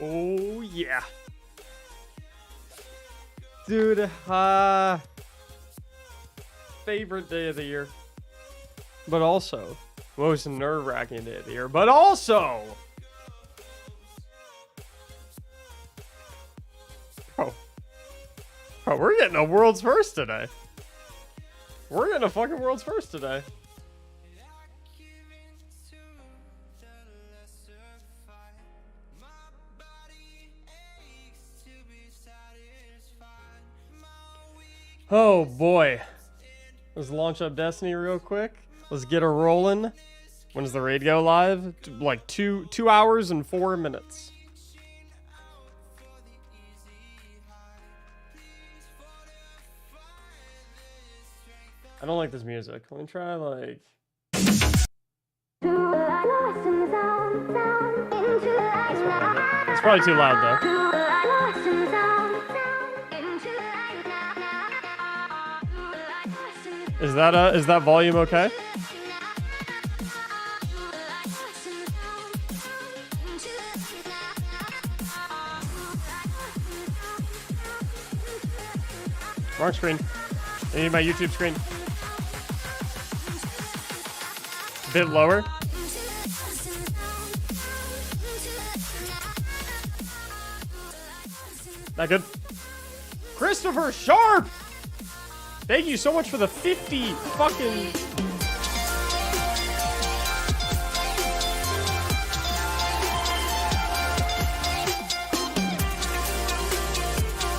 Oh, yeah. Dude, favorite day of the year. But also, most nerve-wracking day of the year. But also... Bro, we're getting a world's first today. We're getting a fucking world's first today. Oh boy. Let's launch up Destiny real quick. Let's get her rolling. When does the raid go live? Like 2 hours and 4 minutes. I don't like this music. Let me try like... It's probably too loud though. Is that volume okay? Wrong screen. I need my YouTube screen. Bit lower. Not good. Christopher Sharp! Thank you so much for the 50 fucking...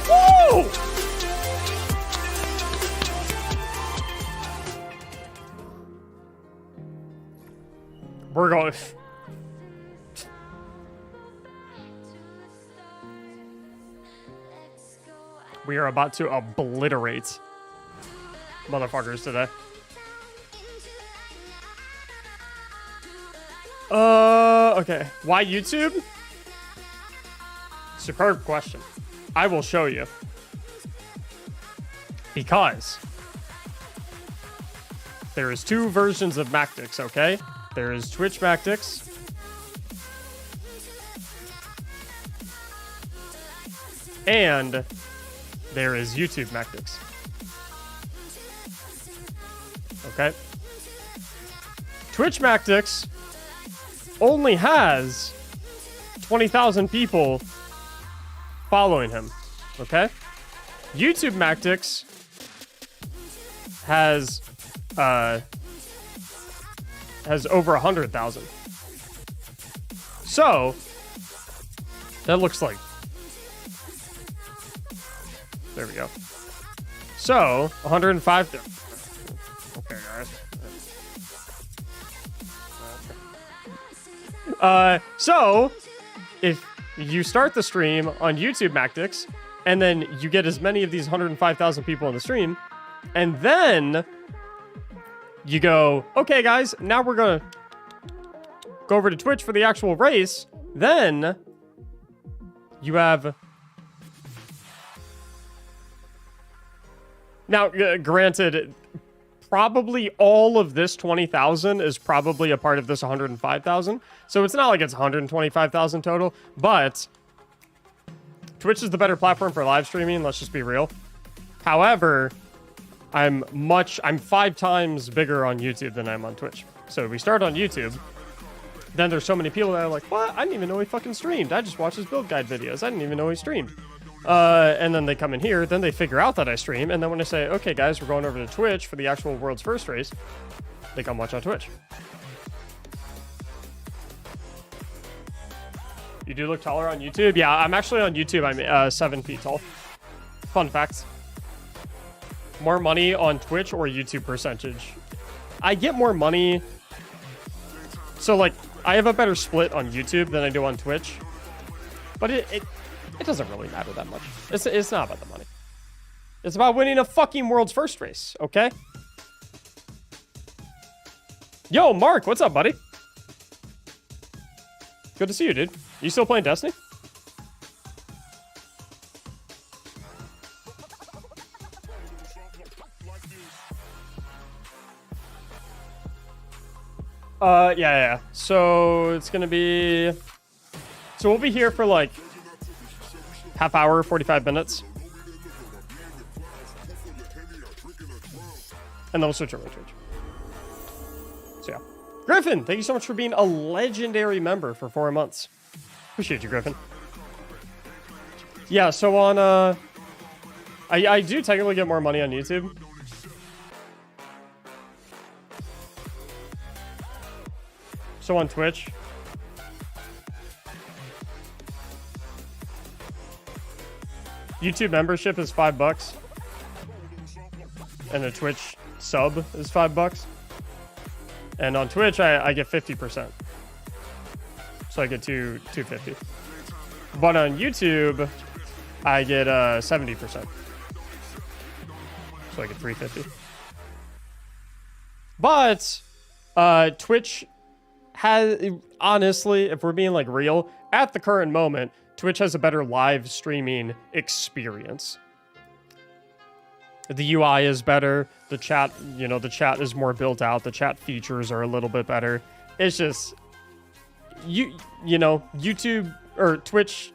Woo! We're going... We are about to obliterate motherfuckers today. Okay. Why YouTube? Superb question. I will show you. Because there is 2 versions of Mactics, okay? There is Twitch Mactics. And there is YouTube Mactics. Okay. Twitch Mactics only has 20,000 people following him. Okay. YouTube Mactics has over 100,000. So that looks like... There we go. So 105. Okay, guys. So if you start the stream on YouTube Mactics, and then you get as many of these 105,000 people in the stream, and then you go, okay, guys, now we're gonna go over to Twitch for the actual race. Then you have... Now, granted, probably all of this 20,000 is probably a part of this 105,000. So it's not like it's 125,000 total, but Twitch is the better platform for live streaming. Let's just be real. However, I'm 5 times bigger on YouTube than I'm on Twitch. So we start on YouTube. Then there's so many people that are like, what? I didn't even know he fucking streamed. I just watched his build guide videos. I didn't even know he streamed. And then they come in here, then they figure out that I stream, and then when I say, okay, guys, we're going over to Twitch for the actual world's first race, they come watch on Twitch. You do look taller on YouTube? Yeah, I'm actually on YouTube. I'm 7 feet tall. Fun fact. More money on Twitch or YouTube percentage? I get more money. So, like, I have a better split on YouTube than I do on Twitch. But it doesn't really matter that much. It's not about the money. It's about winning a fucking world's first race, okay? Yo, Mark, what's up, buddy? Good to see you, dude. You still playing Destiny? Yeah. So it's gonna be... So So we'll be here for like half hour, 45 minutes. And then we'll switch over to Twitch. So yeah. Griffin, thank you so much for being a legendary member for 4 months. Appreciate you, Griffin. Yeah, so on, I do technically get more money on YouTube. So on Twitch, YouTube membership is $5, and a Twitch sub is $5. And on Twitch, I get 50%. So I get $250. But on YouTube, I get 70%. So I get $350. But Twitch has, honestly, if we're being like real, at the current moment, Twitch has a better live streaming experience. The UI is better. The chat, you know, the chat is more built out. The chat features are a little bit better. It's just, you know, YouTube or Twitch,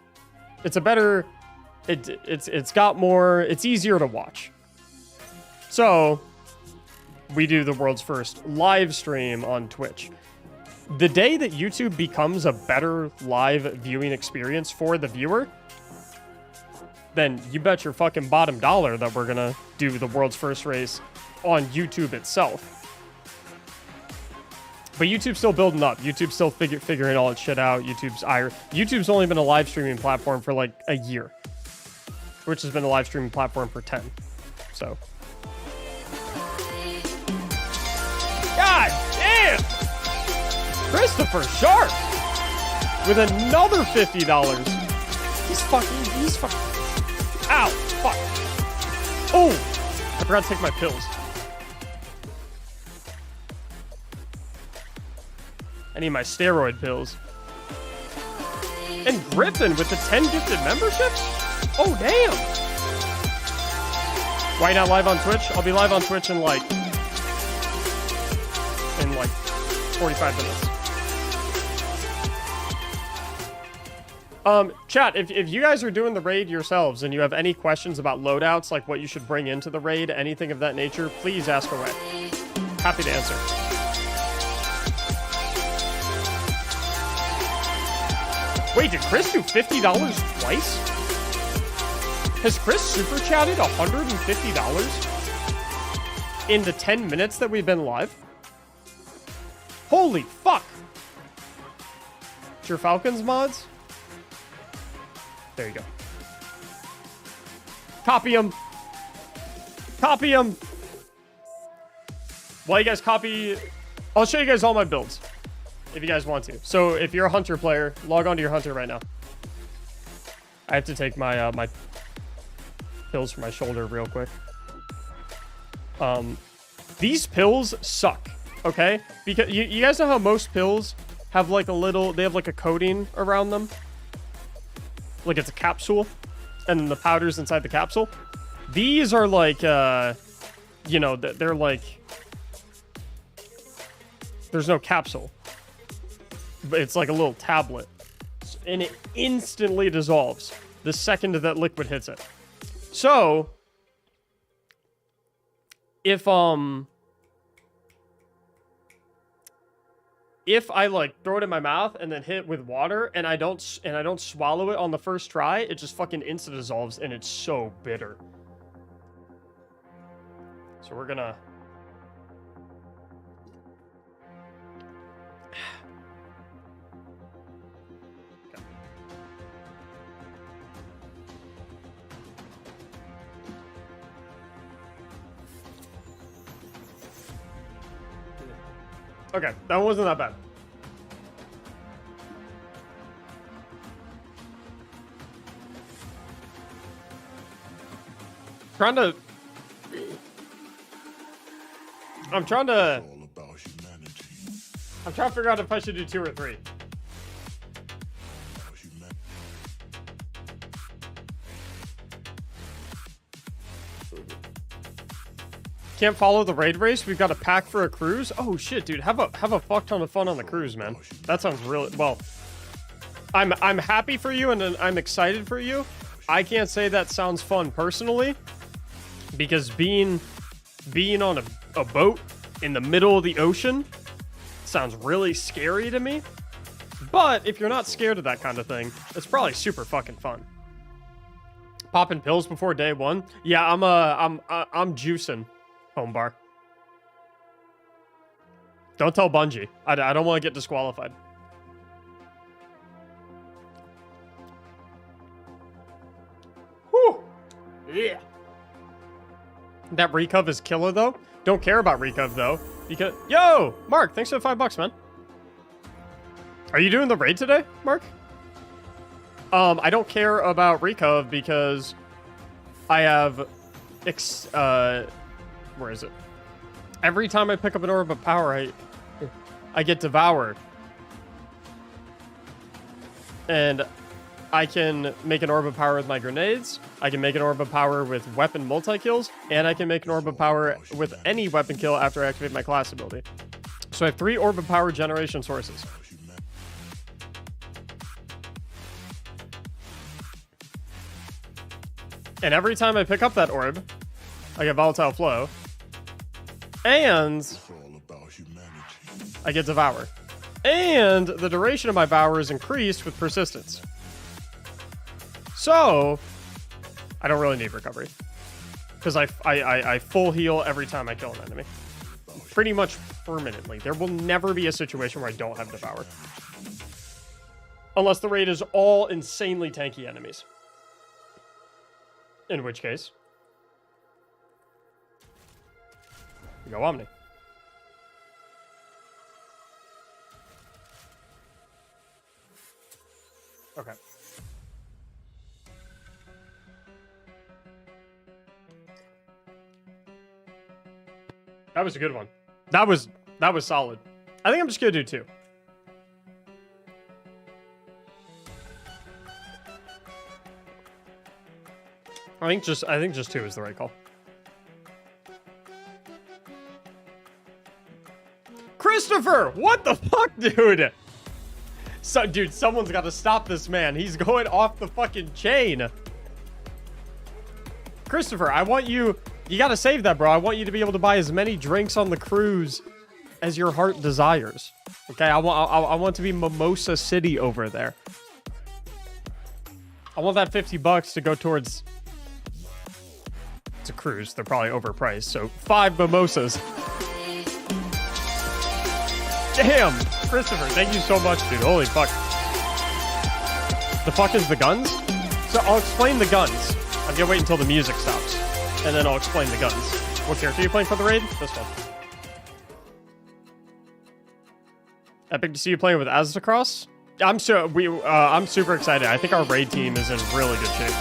it's a better, it's got more, it's easier to watch. So we do the world's first live stream on Twitch. The day that YouTube becomes a better live viewing experience for the viewer, then you bet your fucking bottom dollar that we're gonna do the world's first race on YouTube itself. But YouTube's still building up. YouTube's still figuring all its shit out. YouTube's only been a live streaming platform for like a year. Twitch has been a live streaming platform for 10. So. God damn! Christopher Sharp with another $50. He's fucking. Ow! Fuck! Oh! I forgot to take my pills. I need my steroid pills. And Griffin with the 10 gifted memberships? Oh, damn! Why not live on Twitch? I'll be live on Twitch in like 45 minutes. Chat, if you guys are doing the raid yourselves and you have any questions about loadouts, like what you should bring into the raid, anything of that nature, please ask away. Happy to answer. Wait, did Chris do $50 twice? Has Chris super chatted $150 in the 10 minutes that we've been live? Holy fuck! It's your Falcons mods? There you go. Copy them. Copy them. While you guys copy, I'll show you guys all my builds if you guys want to. So if you're a Hunter player, log on to your Hunter right now. I have to take my my pills for my shoulder real quick. These pills suck, okay? Because you guys know how most pills have like they have like a coating around them? Like it's a capsule, and then the powder's inside the capsule. These are like, you know, they're like, there's no capsule, but it's like a little tablet, and it instantly dissolves the second that liquid hits it. So, if I like throw it in my mouth and then hit it with water and I don't swallow it on the first try, it just fucking instant dissolves and it's so bitter. So we're gonna Okay, that wasn't that bad. I'm trying to figure out if I should do 2 or 3. Can't follow the raid race. We've got a pack for a cruise. Oh shit, dude, have a fuck ton of fun on the cruise, man. That sounds really well. I'm happy for you and I'm excited for you. I can't say that sounds fun personally, because being on a boat in the middle of the ocean sounds really scary to me. But if you're not scared of that kind of thing, it's probably super fucking fun. Popping pills before day one? Yeah, I'm juicing, home bar. Don't tell Bungie. I don't want to get disqualified. Whew. Yeah. That recov is killer though. Don't care about recov though, because yo, Mark, thanks for the $5, man. Are you doing the raid today, Mark? I don't care about recov because I have where is it? Every time I pick up an orb of power, I get devoured. And I can make an orb of power with my grenades, I can make an orb of power with weapon multi-kills, and I can make an orb of power with any weapon kill after I activate my class ability. So I have 3 orb of power generation sources. And every time I pick up that orb, I get Volatile Flow, and I get Devour. And the duration of my Devour is increased with Persistence. So, I don't really need recovery. Because I full heal every time I kill an enemy. Pretty much permanently. There will never be a situation where I don't have Devour. Unless the raid is all insanely tanky enemies. In which case, you go Omni. Okay. That was a good one. That was solid. I think I'm just gonna do 2. I think just 2 is the right call. Christopher, what the fuck, dude? So, dude, someone's got to stop this man. He's going off the fucking chain. Christopher, I want you. You got to save that, bro. I want you to be able to buy as many drinks on the cruise as your heart desires. Okay, I want to be Mimosa City over there. I want that $50 to go towards. It's a cruise. They're probably overpriced. So 5 mimosas. Damn, Christopher, thank you so much, dude. Holy fuck. The fuck is the guns? So I'll explain the guns. I'm gonna wait until the music stops, and then I'll explain the guns. What character are you playing for the raid? This one. Epic to see you playing with Aztecross. I'm super excited. I think our raid team is in really good shape.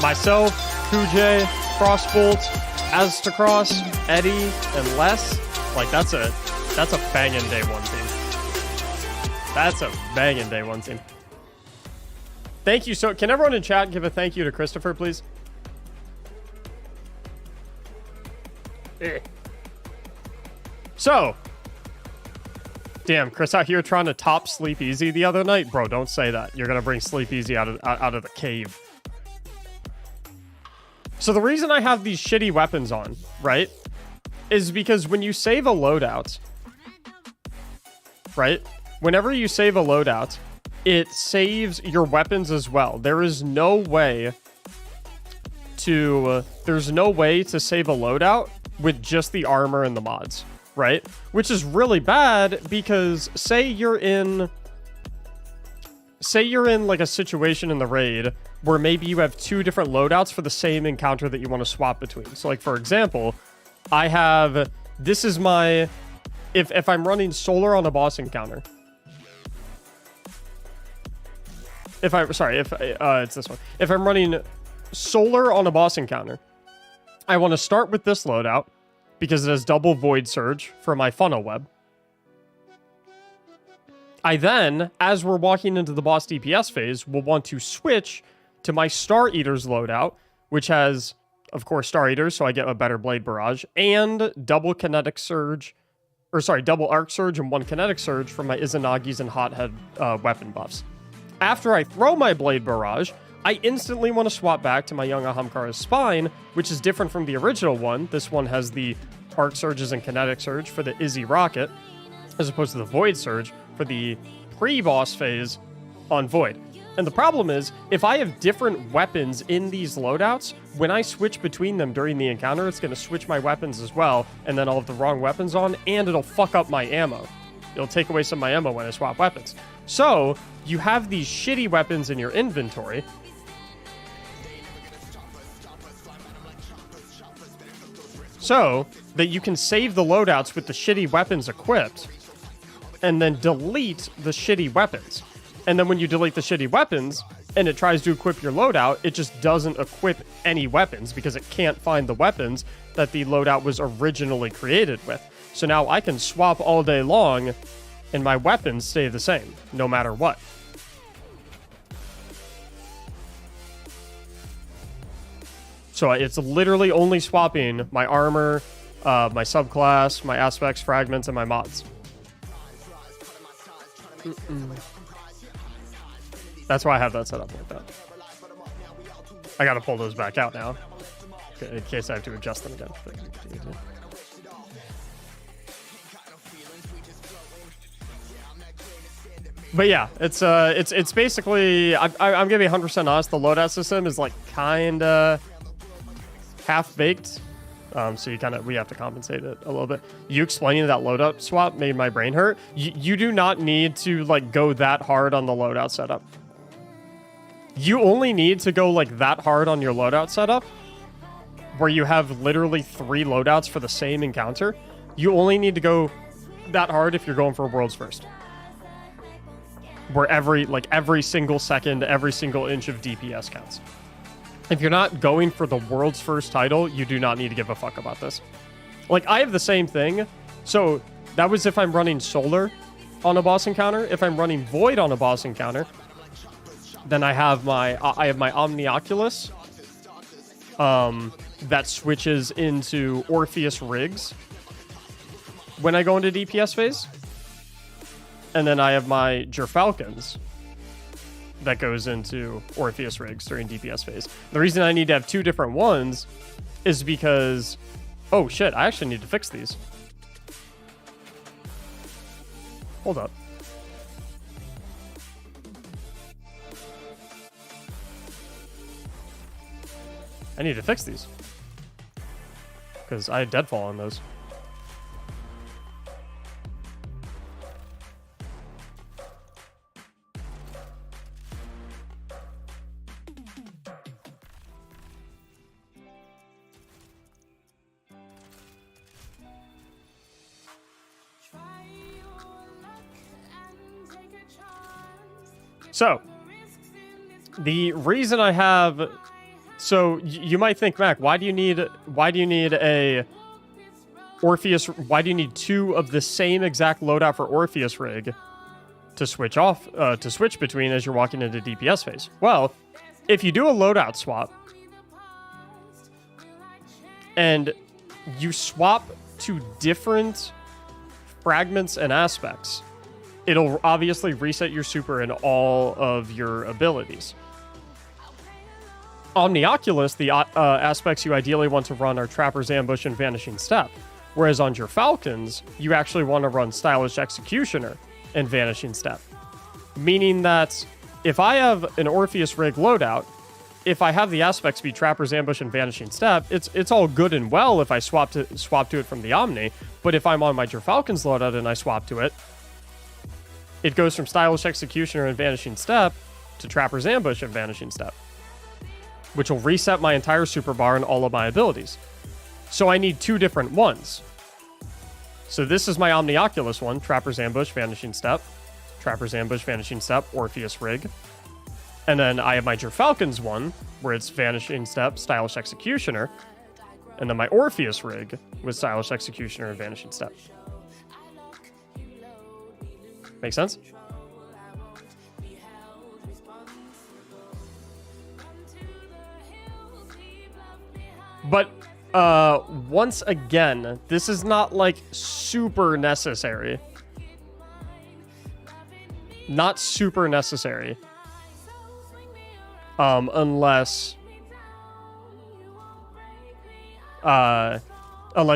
Myself, Kujay, Crossbolt, Aztecross, Eddie, and Les. Like, that's a banging day one team. That's a banging day one team. Thank you. So, can everyone in chat give a thank you to Christopher, please? So, damn, Chris out here trying to top Sleep Easy the other night. Bro, don't say that. You're gonna bring Sleep Easy out of the cave. So the reason I have these shitty weapons on, right, is because when you save a loadout, right, whenever you save a loadout, it saves your weapons as well. There is no way to save a loadout with just the armor and the mods, right? Which is really bad because say you're in like a situation in the raid where maybe you have 2 different loadouts for the same encounter that you want to swap between. So like, for example, I have, this is my, if I'm running solar on a boss encounter, it's this one. If I'm running solar on a boss encounter, I want to start with this loadout because it has double void surge for my funnel web. I then, as we're walking into the boss DPS phase, will want to switch to my Star Eater's loadout, which has, of course, Star Eaters, so I get a better Blade Barrage, and double Kinetic Surge or sorry, double arc surge and 1 kinetic surge from my Izanagi's and Hothead weapon buffs. After I throw my Blade Barrage, I instantly want to swap back to my young Ahamkara's Spine, which is different from the original one. This one has the arc surges and kinetic surge for the Izzy Rocket, as opposed to the Void Surge for the pre-boss phase on Void. And the problem is, if I have different weapons in these loadouts, when I switch between them during the encounter, it's going to switch my weapons as well, and then I'll have the wrong weapons on, and it'll fuck up my ammo. It'll take away some of my ammo when I swap weapons. So, you have these shitty weapons in your inventory, so that you can save the loadouts with the shitty weapons equipped, and then delete the shitty weapons. And then when you delete the shitty weapons, and it tries to equip your loadout, it just doesn't equip any weapons, because it can't find the weapons that the loadout was originally created with. So now I can swap all day long, and my weapons stay the same, no matter what. So it's literally only swapping my armor, my subclass, my aspects, fragments, and my mods. That's why I have that set up like that. I gotta pull those back out now, in case I have to adjust them again. But yeah, it's basically, I'm gonna be 100% honest, the loadout system is like kinda half-baked, so we have to compensate it a little bit. You explaining that loadout swap made my brain hurt. You do not need to like go that hard on the loadout setup. You only need to go like that hard on your loadout setup, where you have literally 3 loadouts for the same encounter. You only need to go that hard if you're going for a world's first, where every single second, every single inch of DPS counts. If you're not going for the world's first title, you do not need to give a fuck about this. Like, I have the same thing. So that was if I'm running Solar on a boss encounter. If I'm running Void on a boss encounter, then I have my Omnioculus that switches into Orpheus Rigs when I go into DPS phase. And then I have my Gerfalcons that goes into Orpheus Rigs during DPS phase. The reason I need to have 2 different ones is because... Oh shit, I actually need to fix these. Hold up. I need to fix these, because I had deadfall on those. So, the reason I have... So, you might think, Mac, why do you need a Orpheus... Why do you need 2 of the same exact loadout for Orpheus Rig to switch between as you're walking into DPS phase? Well, if you do a loadout swap, and you swap to different fragments and aspects, it'll obviously reset your super and all of your abilities. Omnioculus, the aspects you ideally want to run are Trapper's Ambush and Vanishing Step. Whereas on your Falcons, you actually want to run Stylish Executioner and Vanishing Step. Meaning that if I have an Orpheus Rig loadout, if I have the aspects be Trapper's Ambush and Vanishing Step, it's all good and well if I swap to it from the Omni. But if I'm on my Gerfalcons loadout and I swap to it, it goes from Stylish Executioner and Vanishing Step to Trapper's Ambush and Vanishing Step, which will reset my entire super bar and all of my abilities. So I need 2 different ones. So this is my Omnioculus one, Trapper's Ambush, Vanishing Step, Trapper's Ambush, Vanishing Step, Orpheus Rig. And then I have my Gerfalcons one, where it's Vanishing Step, Stylish Executioner, and then my Orpheus Rig with Stylish Executioner and Vanishing Step. Make sense? But Once again, this is not like super necessary. Not super necessary. Unless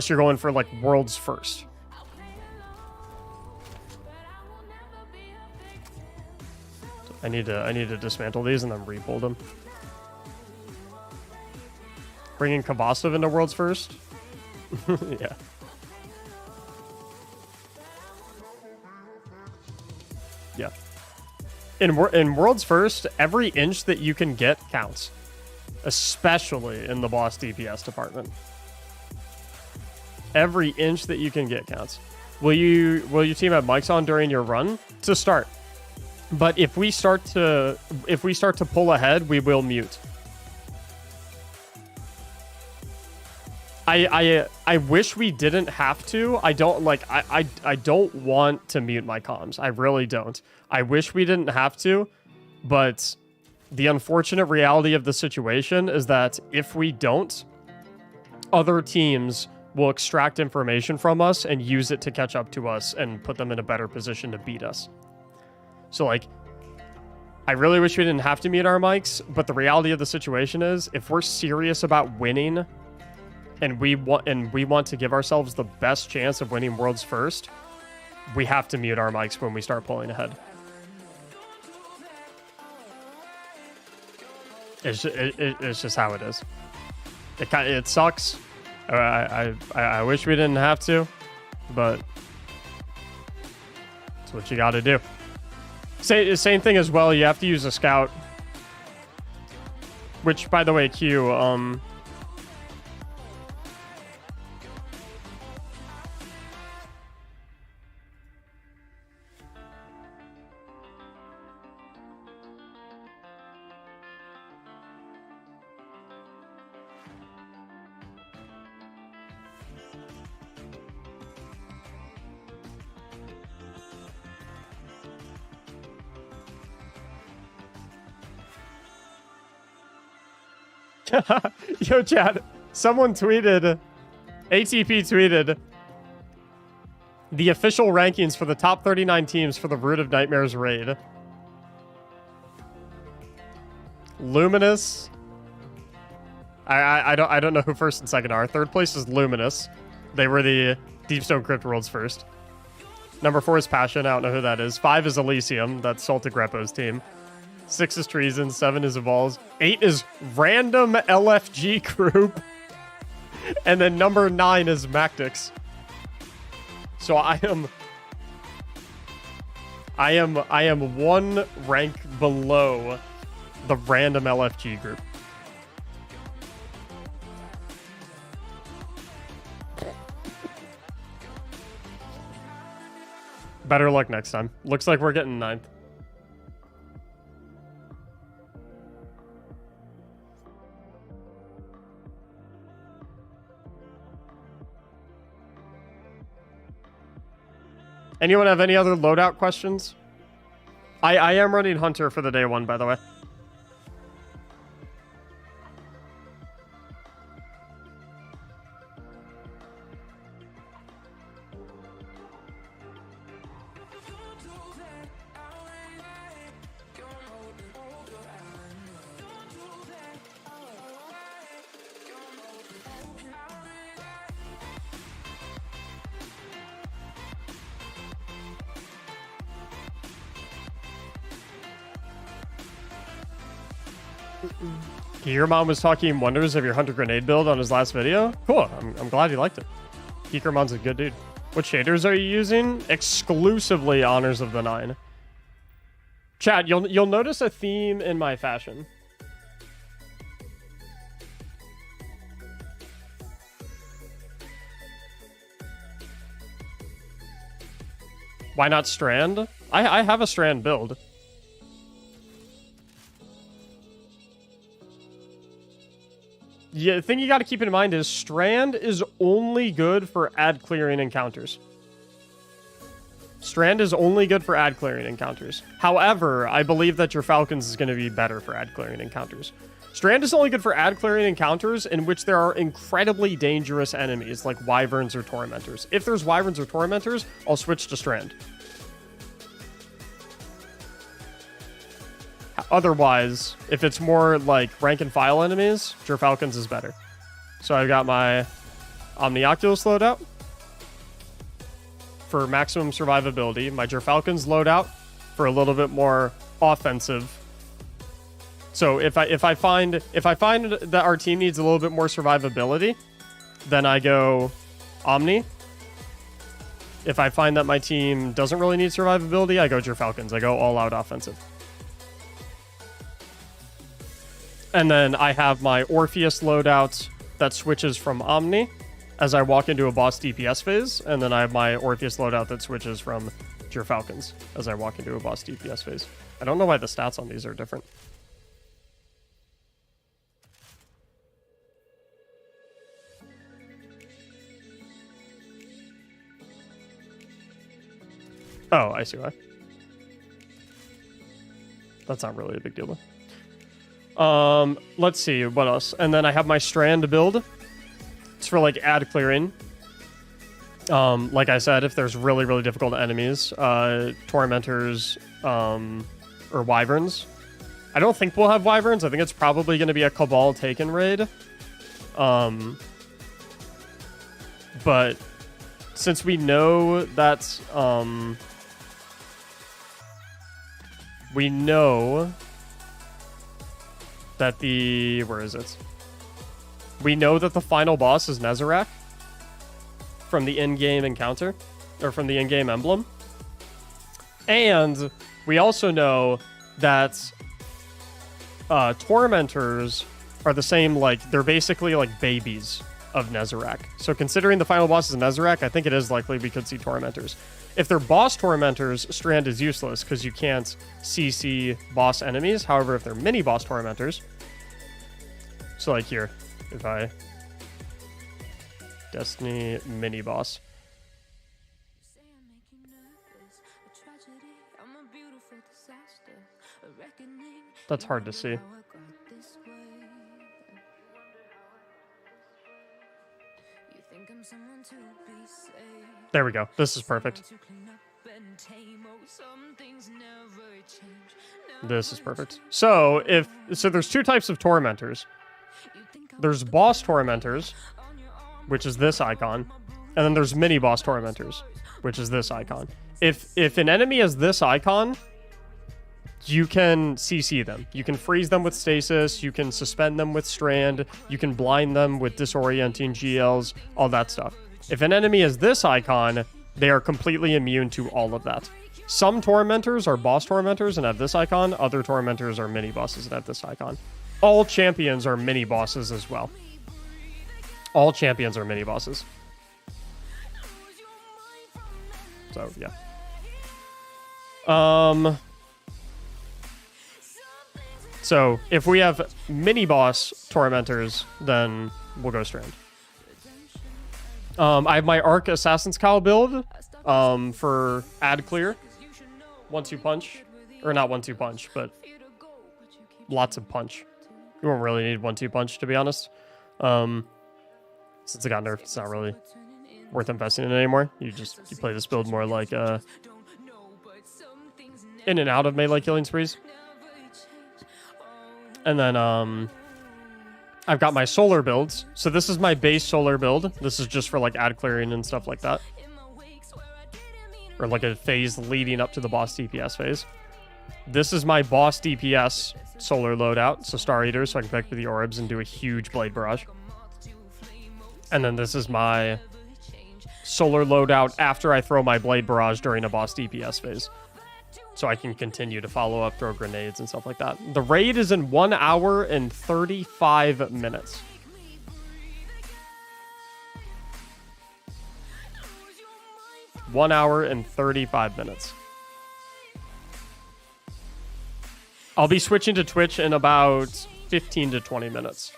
you're going for like world's first. I need to dismantle these and then rebuild them. Bringing Combustive into world's first. Yeah. Yeah. In world's first, every inch that you can get counts, especially in the boss DPS department. Every inch that you can get counts. Will you team have mics on during your run to start? But if we start to pull ahead, we will mute. I wish we didn't have to. I don't want to mute my comms. I really don't. I wish we didn't have to, but the unfortunate reality of the situation is that if we don't, other teams will extract information from us and use it to catch up to us and put them in a better position to beat us. So like, I really wish we didn't have to mute our mics, but the reality of the situation is if we're serious about winning and we want to give ourselves the best chance of winning worlds first, we have to mute our mics when we start pulling ahead. It's just how it is. It sucks. I wish we didn't have to, but it's what you got to do. Same thing as well. You have to use a scout, which, by the way, Q. Yo, Chad, someone tweeted, ATP tweeted, the official rankings for the top 39 teams for the Root of Nightmares raid. Luminous. I don't know who first and second are. Third place is Luminous. They were the Deepstone Crypt Worlds first. Number 4 is Passion. I don't know who that is. 5 is Elysium. That's Celtic Repo's team. 6 is Treason, 7 is Evolves, 8 is Random LFG Group, and then number 9 is Mactics. So I am one rank below the Random LFG Group. Better luck next time. Looks like we're getting 9th. Anyone have any other loadout questions? I am running Hunter for the day 1, by the way. Your mom was talking wonders of your Hunter Grenade build on his last video. Cool. I'm glad you liked it. Geekermon's a good dude. What shaders are you using? Exclusively Honors of the Nine. Chad, you'll notice a theme in my fashion. Why not Strand? I have a Strand build. Yeah, the thing you got to keep in mind is Strand is only good for ad clearing encounters. Strand is only good for ad clearing encounters. However, I believe that your Falcons is going to be better for ad clearing encounters. Strand is only good for ad clearing encounters in which there are incredibly dangerous enemies like wyverns or tormentors. If there's wyverns or tormentors, I'll switch to Strand. Otherwise, if it's more like rank and file enemies, Gerfalcons is better. So I've got my Omnioculus loadout for maximum survivability, my Gerfalcons loadout for a little bit more offensive. So if I find that our team needs a little bit more survivability, then I go Omni. If I find that my team doesn't really need survivability, I go Gerfalcons. I go all out offensive. And then I have my Orpheus loadout that switches from Omni as I walk into a boss DPS phase, and then I have my Orpheus loadout that switches from Gerfalcons as I walk into a boss DPS phase. I don't know why the stats on these are different. Oh, I see why. That's not really a big deal, though. Let's see, what else? And then I have my Strand build. It's for, like, ad clearing. Like I said, if there's really, really difficult enemies, tormentors, or wyverns. I don't think we'll have wyverns. I think it's probably going to be a Cabal Taken raid. But since we know that, we know that where is it? We know that the final boss is Nezarec from the in-game encounter, or from the in-game emblem. And we also know that Tormentors are the same, like, they're basically like babies of Nezarec. So considering the final boss is Nezarec, I think it is likely we could see Tormentors. If they're boss Tormentors, Strand is useless because you can't CC boss enemies. However, if they're mini boss Tormentors, so like here, if I Destiny mini boss. That's hard to see. There we go. This is perfect. This is perfect. So there's two types of tormentors. There's boss tormentors, which is this icon, and then there's mini boss tormentors, which is this icon. If an enemy has this icon, you can CC them. You can freeze them with stasis, you can suspend them with Strand, you can blind them with disorienting GLs, all that stuff. If an enemy has this icon, they are completely immune to all of that. Some Tormentors are boss Tormentors and have this icon, other Tormentors are mini bosses that have this icon. All champions are mini bosses as well. All champions are mini bosses. So, yeah. So, if we have mini-boss Tormentors, then we'll go Strand. I have my Arc Assassin's Cowl build for ad clear. 1-2 punch. Or not 1-2 punch, but lots of punch. You won't really need 1-2 punch, to be honest. Since it got nerfed, it's not really worth investing in it anymore. You play this build more like in and out of melee killing sprees. And then I've got my solar builds. So this is my base solar build. This is just for like ad clearing and stuff like that. Or like a phase leading up to the boss DPS phase. This is my boss DPS solar loadout. So Star Eater, so I can pick up the orbs and do a huge blade barrage. And then this is my solar loadout after I throw my blade barrage during a boss DPS phase. So I can continue to follow up, throw grenades and stuff like that. The raid is in 1 hour and 35 minutes. One hour and 35 minutes. I'll be switching to Twitch in about 15 to 20 minutes.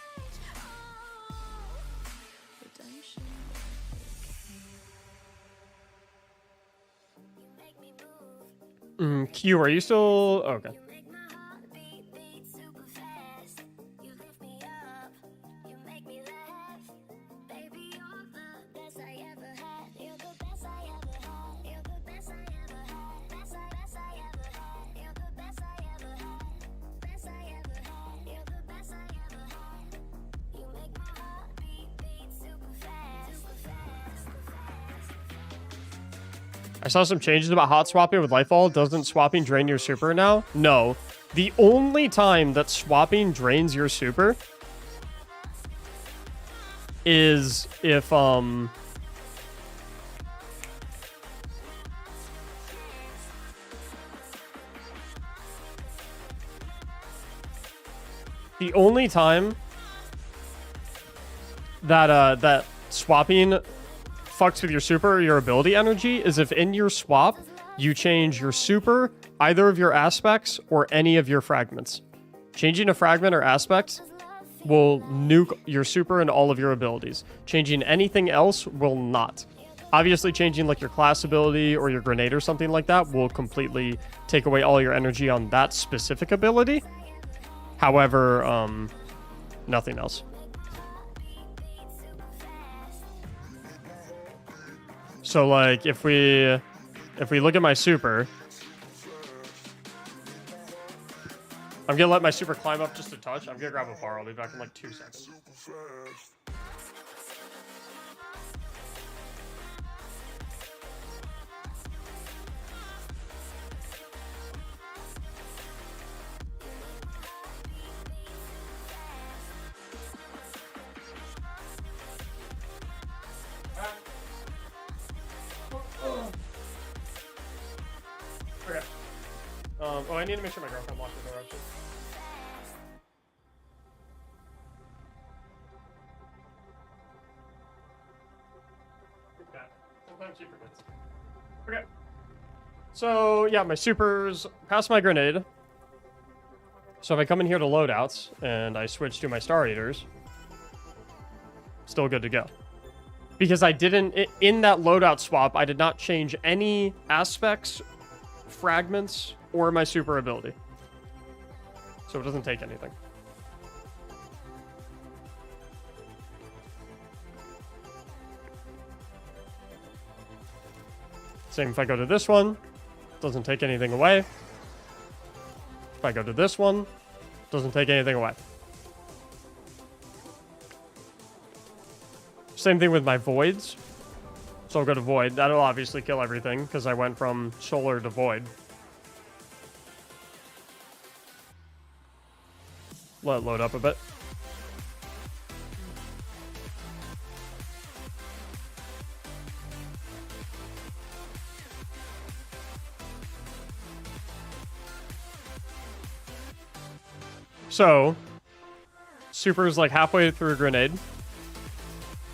Q, are you still... Okay. I saw some changes about hot swapping with LIGHTFALL. Doesn't swapping drain your super now? No. The only time that swapping drains your super is if, the only time that that swapping fucks with your super or your ability energy is if in your swap you change your super, either of your aspects, or any of your fragments. Changing a fragment or aspect will nuke your super and all of your abilities. Changing anything else will not. Obviously, changing like your class ability or your grenade or something like that will completely take away all your energy on that specific ability. However, nothing else. So like if we look at my super, I'm gonna let my super climb up just a touch. I'm gonna grab a bar. I'll be back in like 2 seconds. Okay. Oh, I need to make sure my girlfriend locked the door actually. Okay. Sometimes she forgets. Okay. So, yeah, my super's past my grenade. So if I come in here to loadouts and I switch to my Star Eaters, still good to go. Because I didn't, in that loadout swap, I did not change any aspects, fragments, or my super ability. So it doesn't take anything. Same if I go to this one, doesn't take anything away. If I go to this one, doesn't take anything away. Same thing with my voids. So I'll go to void. That'll obviously kill everything because I went from solar to void. Let it load up a bit. So, super is like halfway through a grenade.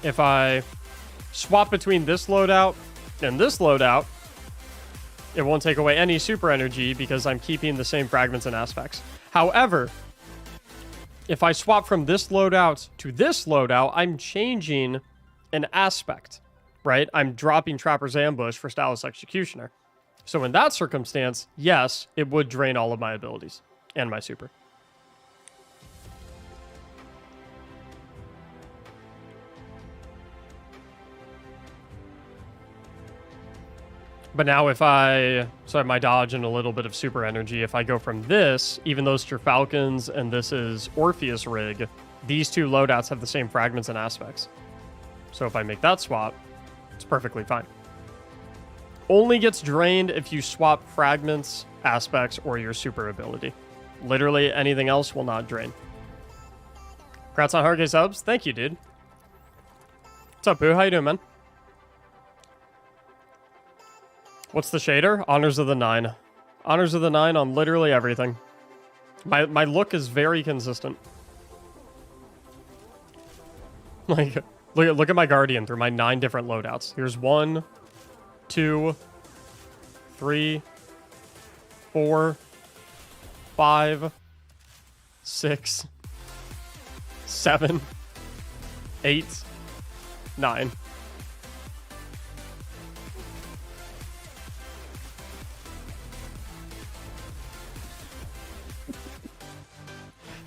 If I swap between this loadout and this loadout, it won't take away any super energy because I'm keeping the same fragments and aspects. However, if I swap from this loadout to this loadout, I'm changing an aspect, right? I'm dropping Trapper's Ambush for Stylus Executioner. So in that circumstance, yes, it would drain all of my abilities and my super. But now if I have my dodge and a little bit of super energy, if I go from this, even though it's your Falcons and this is Orpheus rig, these two loadouts have the same fragments and aspects. So if I make that swap, it's perfectly fine. Only gets drained if you swap fragments, aspects, or your super ability. Literally anything else will not drain. Congrats on 100K subs. Thank you, dude. What's up, Boo? How you doing, man? What's the shader? Honors of the 9. Honors of the 9 on literally everything. My look is very consistent. Like, look at my Guardian through my 9 different loadouts. Here's 1, 2, 3, 4, 5, 6, 7, 8, 9.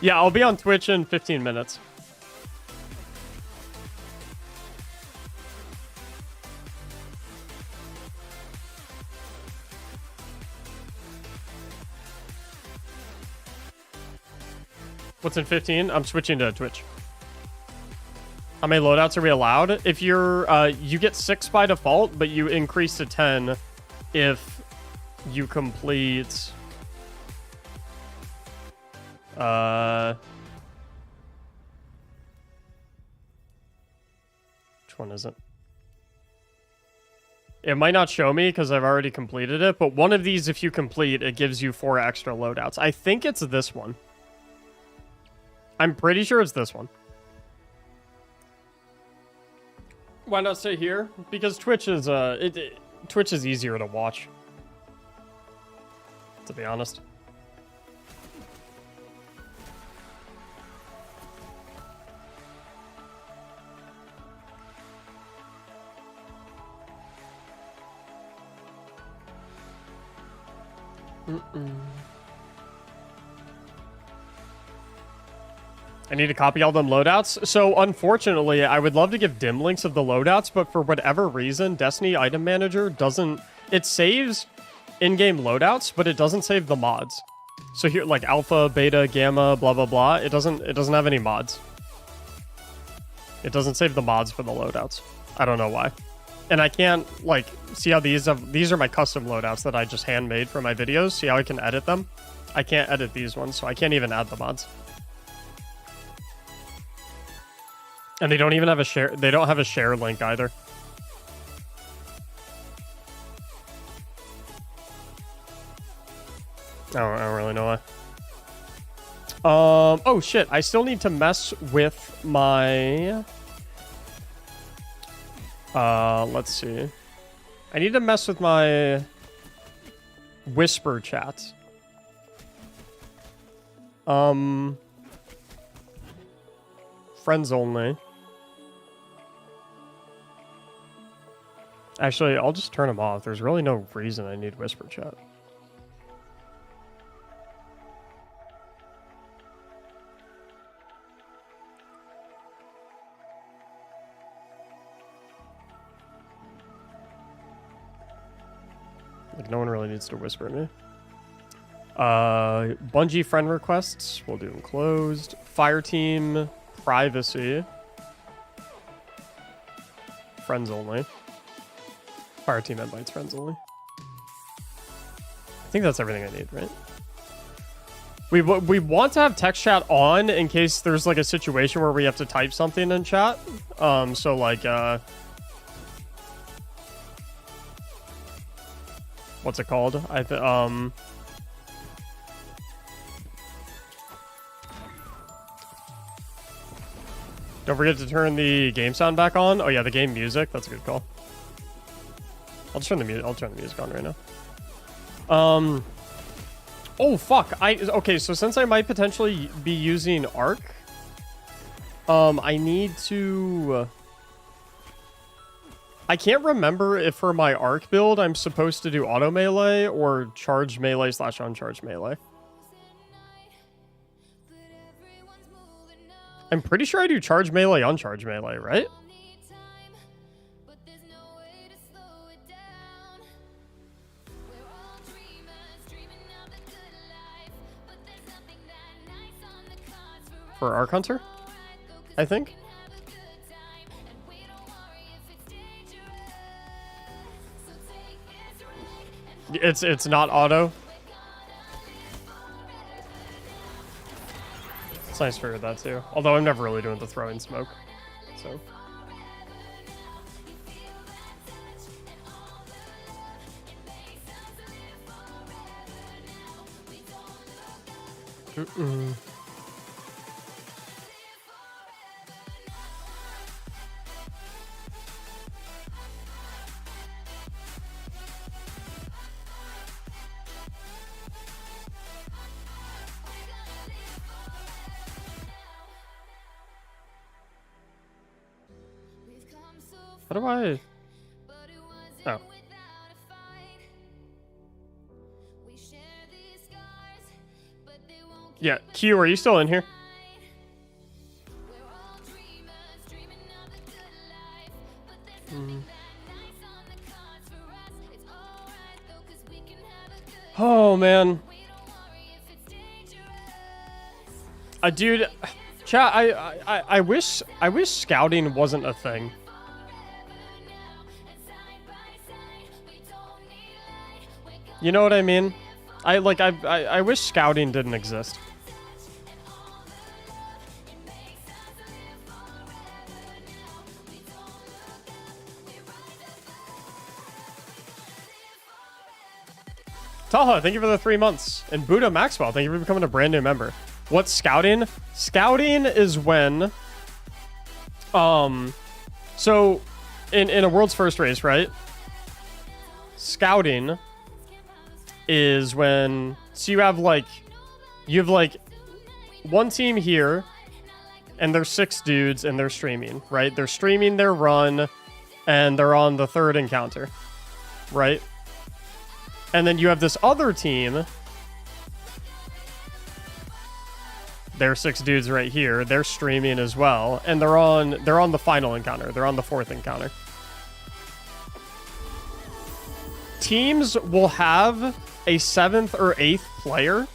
Yeah, I'll be on Twitch in 15 minutes. What's in 15? I'm switching to Twitch. How many loadouts are we allowed? If you're, you get 6 by default, but you increase to 10 if you complete which one is it? It might not show me because I've already completed it, but one of these, if you complete, it gives you 4 extra loadouts. I think it's this one. I'm pretty sure it's this one. Why not stay here? Because Twitch is Twitch is easier to watch, to be honest. I need to copy all them loadouts. So unfortunately, I would love to give dim links of the loadouts, but for whatever reason, Destiny Item Manager doesn't... It saves in-game loadouts, but it doesn't save the mods. So here, like alpha, beta, gamma, blah blah blah, it doesn't have any mods. It doesn't save the mods for the loadouts. I don't know why. And I can't, like, see how these are my custom loadouts that I just handmade for my videos. See how I can edit them? I can't edit these ones, so I can't even add the mods. And they don't even have a share. They don't have a share link either. I don't really know why. Oh shit! I still need to mess with my. Let's see. I need to mess with my whisper chat. Friends only. Actually, I'll just turn them off. There's really no reason I need whisper chat. Like, no one really needs to whisper me. Bungie friend requests. We'll do them closed. Fireteam privacy. Friends only. Fireteam invites friends only. I think that's everything I need, right? We want to have text chat on in case there's like a situation where we have to type something in chat. So like what's it called? Don't forget to turn the game sound back on. Oh yeah, the game music. That's a good call. I'll turn the music on right now. Oh fuck. Okay, so since I might potentially be using Arc, I need to. I can't remember if for my Arc build I'm supposed to do auto melee or charged melee / uncharged melee. I'm pretty sure I do charge melee, uncharged melee, right? For Arc Hunter, I think. It's not auto. It's nice for that too. Although I'm never really doing the throwing smoke, so. How do I... Oh. Yeah, Q, are you still in here? Oh, man. Dude, chat, I wish scouting wasn't a thing. You know what I mean? I wish scouting didn't exist. Taha, thank you for the 3 months. And Buddha Maxwell, thank you for becoming a brand new member. What's scouting? Scouting is when, so in a world's first race, right? Scouting is when, so you have like one team here, and there's 6 dudes, and they're streaming, right? They're streaming their run, and they're on the 3rd encounter, right? And then you have this other team. There are 6 dudes right here. They're streaming as well, and they're on the final encounter. They're on the 4th encounter. Teams will have a 7th or 8th player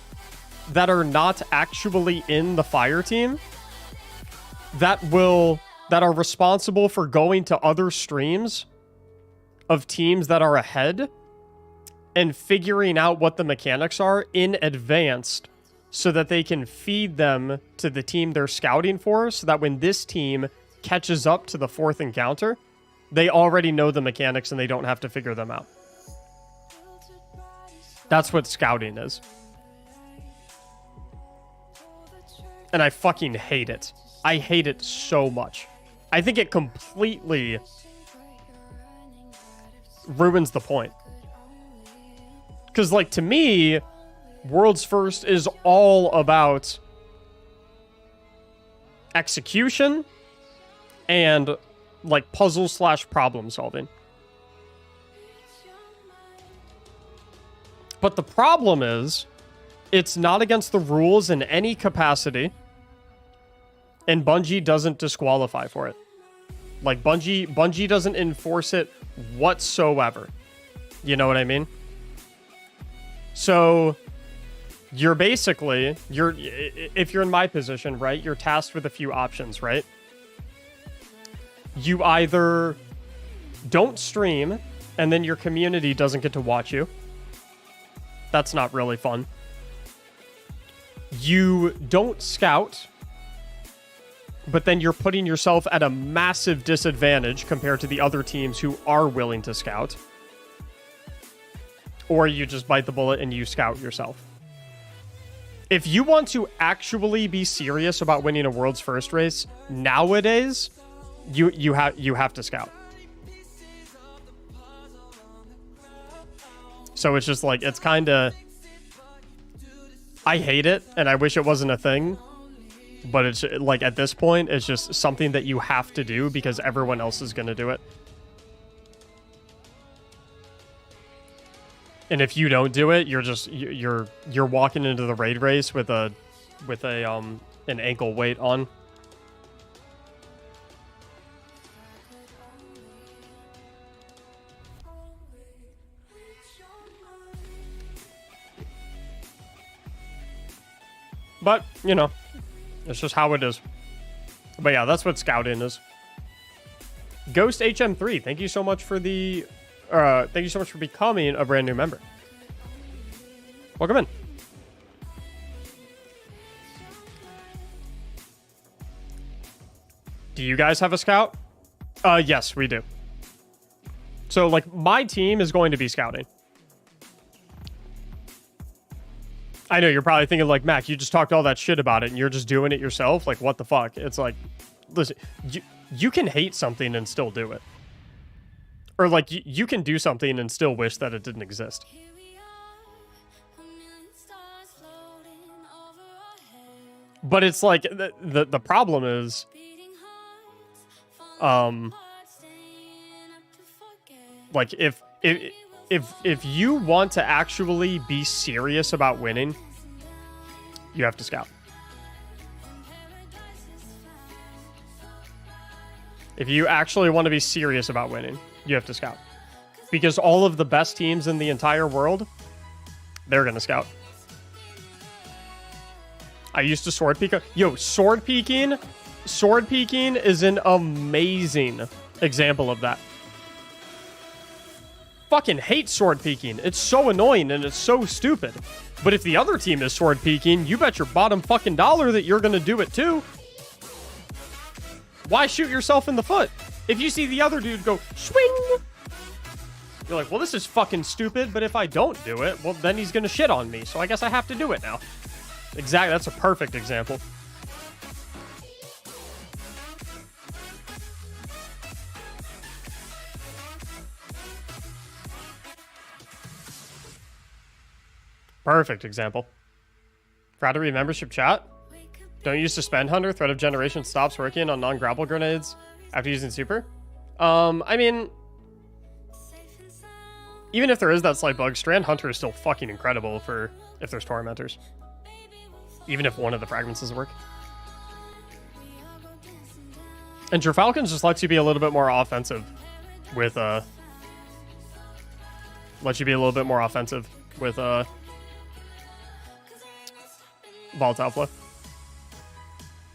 that are not actually in the fire team that are responsible for going to other streams of teams that are ahead and figuring out what the mechanics are in advance so that they can feed them to the team they're scouting for, so that when this team catches up to the 4th encounter, they already know the mechanics and they don't have to figure them out. That's what scouting is. And I fucking hate it. I hate it so much. I think it completely ruins the point. Because, like, to me, World's First is all about execution and, like, puzzle/problem solving. But the problem is, it's not against the rules in any capacity, and Bungie doesn't disqualify for it. Like, Bungie doesn't enforce it whatsoever. You know what I mean? So, you're basically, if you're in my position, right, you're tasked with a few options, right? You either don't stream, and then your community doesn't get to watch you. That's not really fun. You don't scout, but then you're putting yourself at a massive disadvantage compared to the other teams who are willing to scout. Or you just bite the bullet and you scout yourself. If you want to actually be serious about winning a world's first race nowadays, you have to scout. So it's just like, it's kind of, I hate it and I wish it wasn't a thing, but it's like, at this point, it's just something that you have to do because everyone else is going to do it. And if you don't do it, you're just you're walking into the raid race with an ankle weight on. But, you know, it's just how it is. But yeah, that's what scouting is. Ghost HM3, thank you so much for the thank you so much for becoming a brand new member. Welcome in. Do you guys have a scout? Yes, we do. So, like, my team is going to be scouting. I know you're probably thinking, like, Mac, you just talked all that shit about it and you're just doing it yourself. Like, what the fuck? It's like, listen, you can hate something and still do it. Or, like, you can do something and still wish that it didn't exist. But it's like, the problem is, like, if you want to actually be serious about winning, you have to scout. If you actually want to be serious about winning, you have to scout. Because all of the best teams in the entire world, they're going to scout. I used to sword peek. Yo, sword peeking is an amazing example of that. fucking hate sword peeking. It's so annoying and it's so stupid. But if the other team is sword peeking, you bet your bottom fucking dollar that you're gonna do it too. Why shoot yourself in the foot? If you see the other dude go swing, you're like, well, this is fucking stupid, but if I don't do it, well, then he's gonna shit on me, so I guess I have to do it now. Exactly, that's a perfect example. Perfect example. Frattery membership chat. Don't use Suspend Hunter. Threat of Generation stops working on non-grapple grenades after using super. I mean, even if there is that slight bug, Strand Hunter is still fucking incredible for if there's Tormentors. Even if one of the fragments doesn't work. And Gerfalcons just lets you be a little bit more offensive with, Volatile Flow.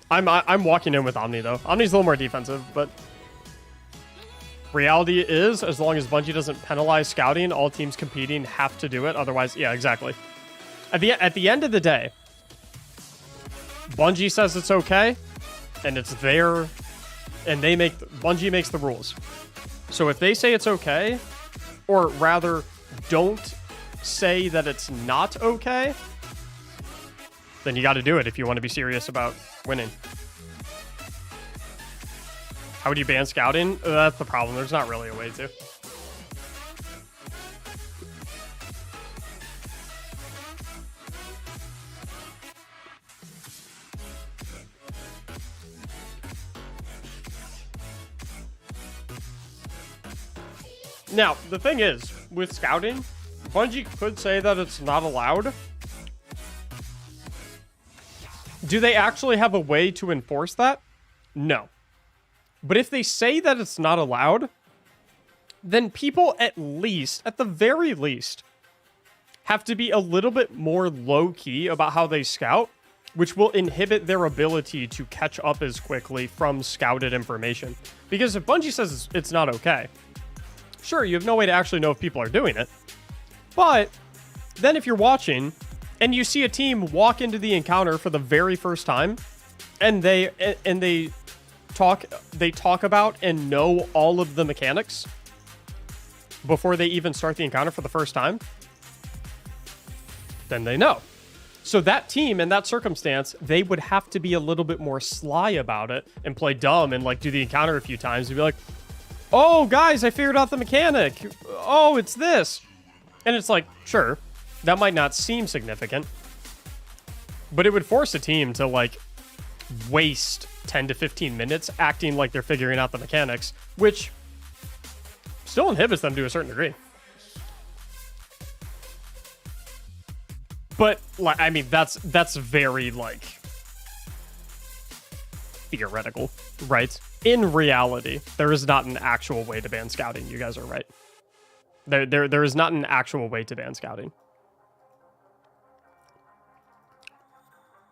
I'm walking in with Omni, though. Omni's a little more defensive, but reality is, as long as Bungie doesn't penalize scouting, all teams competing have to do it. Otherwise, yeah, exactly. At the end of the day, Bungie says it's okay, and it's there, and Bungie makes the rules. So if they say it's okay, or rather, don't say that it's not okay, then you got to do it if you want to be serious about winning. How would you ban scouting? That's the problem. There's not really a way to. Now, the thing is, with scouting, Bungie could say that it's not allowed. Do they actually have a way to enforce that? No. But if they say that it's not allowed, then people at the very least, have to be a little bit more low-key about how they scout, which will inhibit their ability to catch up as quickly from scouted information. Because if Bungie says it's not okay, sure, you have no way to actually know if people are doing it. But then if you're watching and you see a team walk into the encounter for the very first time, and they talk about and know all of the mechanics before they even start the encounter for the first time, then they know. So that team in that circumstance, they would have to be a little bit more sly about it and play dumb and like do the encounter a few times and be like, oh guys, I figured out the mechanic. Oh, it's this. And it's like, sure, that might not seem significant, but it would force a team to like waste 10 to 15 minutes acting like they're figuring out the mechanics, which still inhibits them to a certain degree. But like, I mean, that's very like theoretical, right? In reality, there is not an actual way to ban scouting. You guys are right. There is not an actual way to ban scouting.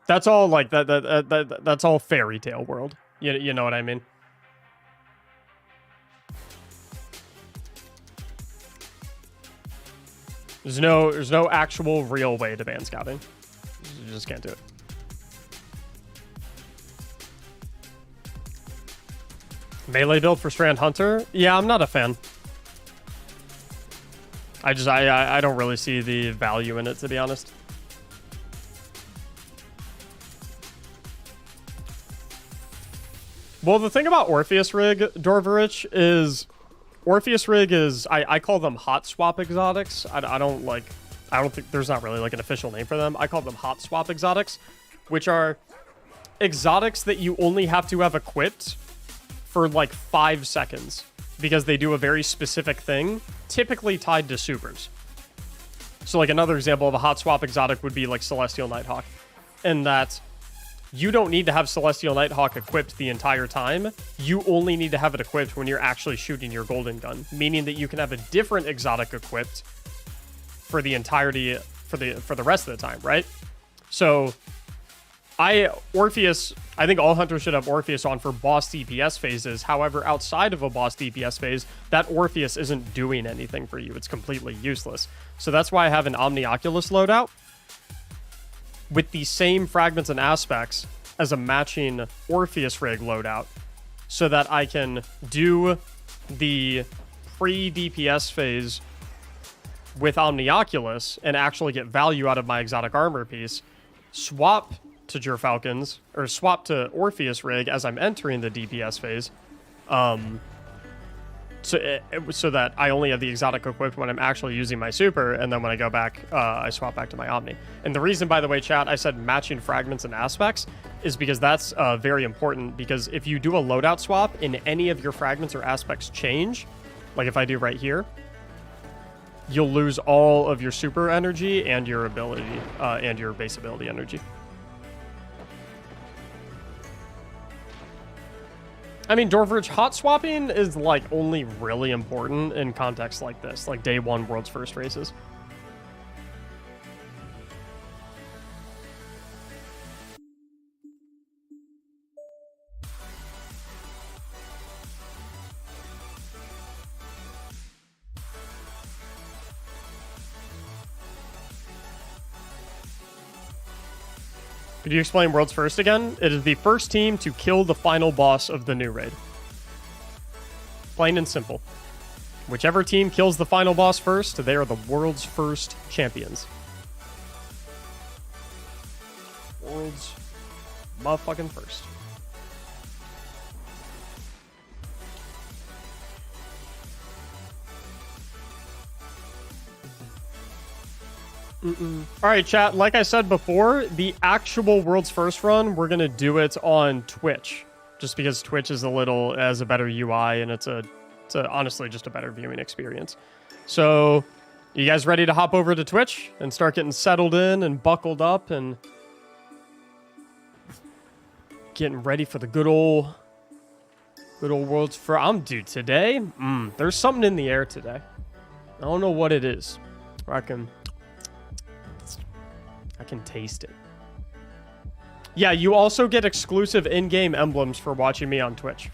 That's all like that's all fairy tale world. You know what I mean? There's no actual real way to ban scouting. You just can't do it. Melee build for Strand Hunter? Yeah, I'm not a fan. I don't really see the value in it, to be honest. Well, the thing about Orpheus Rig, Dorvarich, is Orpheus Rig is, I call them hot swap exotics. I don't think there's not really like an official name for them. I call them hot swap exotics, which are exotics that you only have to have equipped for like 5 seconds because they do a very specific thing, typically tied to supers. So like another example of a hot swap exotic would be like Celestial Nighthawk, in that you don't need to have Celestial Nighthawk equipped the entire time. You only need to have it equipped when you're actually shooting your golden gun, meaning that you can have a different exotic equipped for the entirety, for the rest of the time, right? So Orpheus I think all hunters should have Orpheus on for boss DPS phases. However, outside of a boss DPS phase, that Orpheus isn't doing anything for you. It's completely useless. So that's why I have an Omnioculus loadout with the same fragments and aspects as a matching Orpheus rig loadout, so that I can do the pre-DPS phase with Omnioculus and actually get value out of my exotic armor piece, swap to Gerfalcons, or swap to Orpheus rig as I'm entering the DPS phase, so that I only have the exotic equipped when I'm actually using my super, and then when I go back, I swap back to my Omni. And the reason, by the way, chat, I said matching fragments and aspects is because that's very important, because if you do a loadout swap and any of your fragments or aspects change, like if I do right here, you'll lose all of your super energy and your ability, and your base ability energy. I mean, Dwarfridge hot swapping is, like, only really important in contexts like this, like day one world's first races. Could you explain World's First again? It is the first team to kill the final boss of the new raid. Plain and simple. Whichever team kills the final boss first, they are the world's first champions. World's motherfucking first. All right, chat. Like I said before, the actual World's First run, we're gonna do it on Twitch, just because Twitch is has a better UI and it's honestly just a better viewing experience. So, you guys ready to hop over to Twitch and start getting settled in and buckled up and getting ready for the good old World's First? Dude, today, there's something in the air today. I don't know what it is. I can taste it. Yeah, you also get exclusive in-game emblems for watching me on Twitch.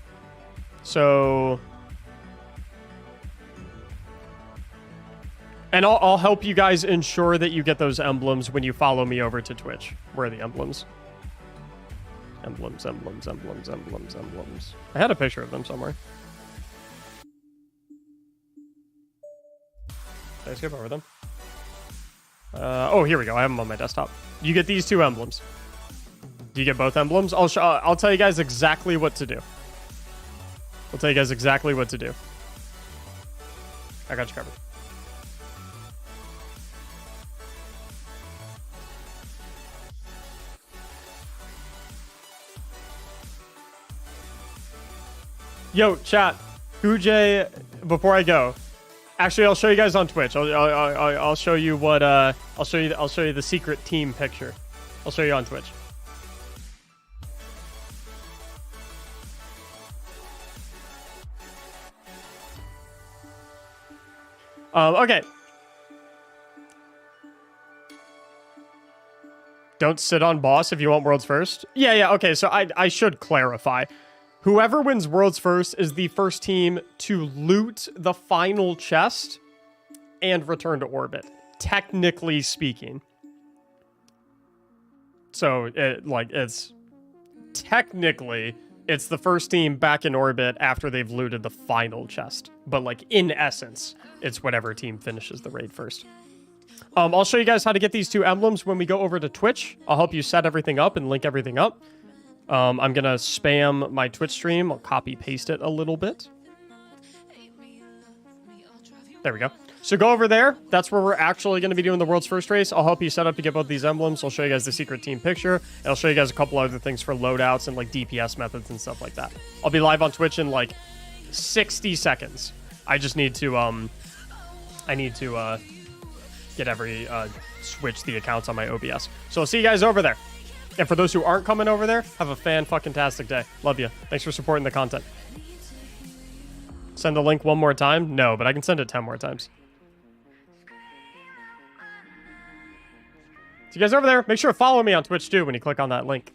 So... And I'll help you guys ensure that you get those emblems when you follow me over to Twitch. Where are the emblems? Emblems. I had a picture of them somewhere. Did I skip over them? Oh, here we go. I have them on my desktop. You get these two emblems. Do you get both emblems? I'll tell you guys exactly what to do. I'll tell you guys exactly what to do. I got you covered. Yo, chat. Hujay, before I go. Actually, I'll show you guys on Twitch. I'll show you what I'll show you the secret team picture. I'll show you on Twitch. Okay. Don't sit on boss if you want world's first. Yeah, okay, so I should clarify. Whoever wins World's First is the first team to loot the final chest and return to orbit, technically speaking. So, it's the first team back in orbit after they've looted the final chest. But, like, in essence, it's whatever team finishes the raid first. I'll show you guys how to get these two emblems when we go over to Twitch. I'll help you set everything up and link everything up. I'm going to spam my Twitch stream. I'll copy paste it a little bit. There we go. So go over there. That's where we're actually going to be doing the world's first race. I'll help you set up to get both these emblems. I'll show you guys the secret team picture. And I'll show you guys a couple other things for loadouts and like DPS methods and stuff like that. I'll be live on Twitch in like 60 seconds. I just need to, switch the accounts on my OBS. So I'll see you guys over there. And for those who aren't coming over there, have a fan-fucking-tastic day. Love you. Thanks for supporting the content. Send the link one more time? No, but I can send it 10 more times. See you guys over there. Make sure to follow me on Twitch, too, when you click on that link.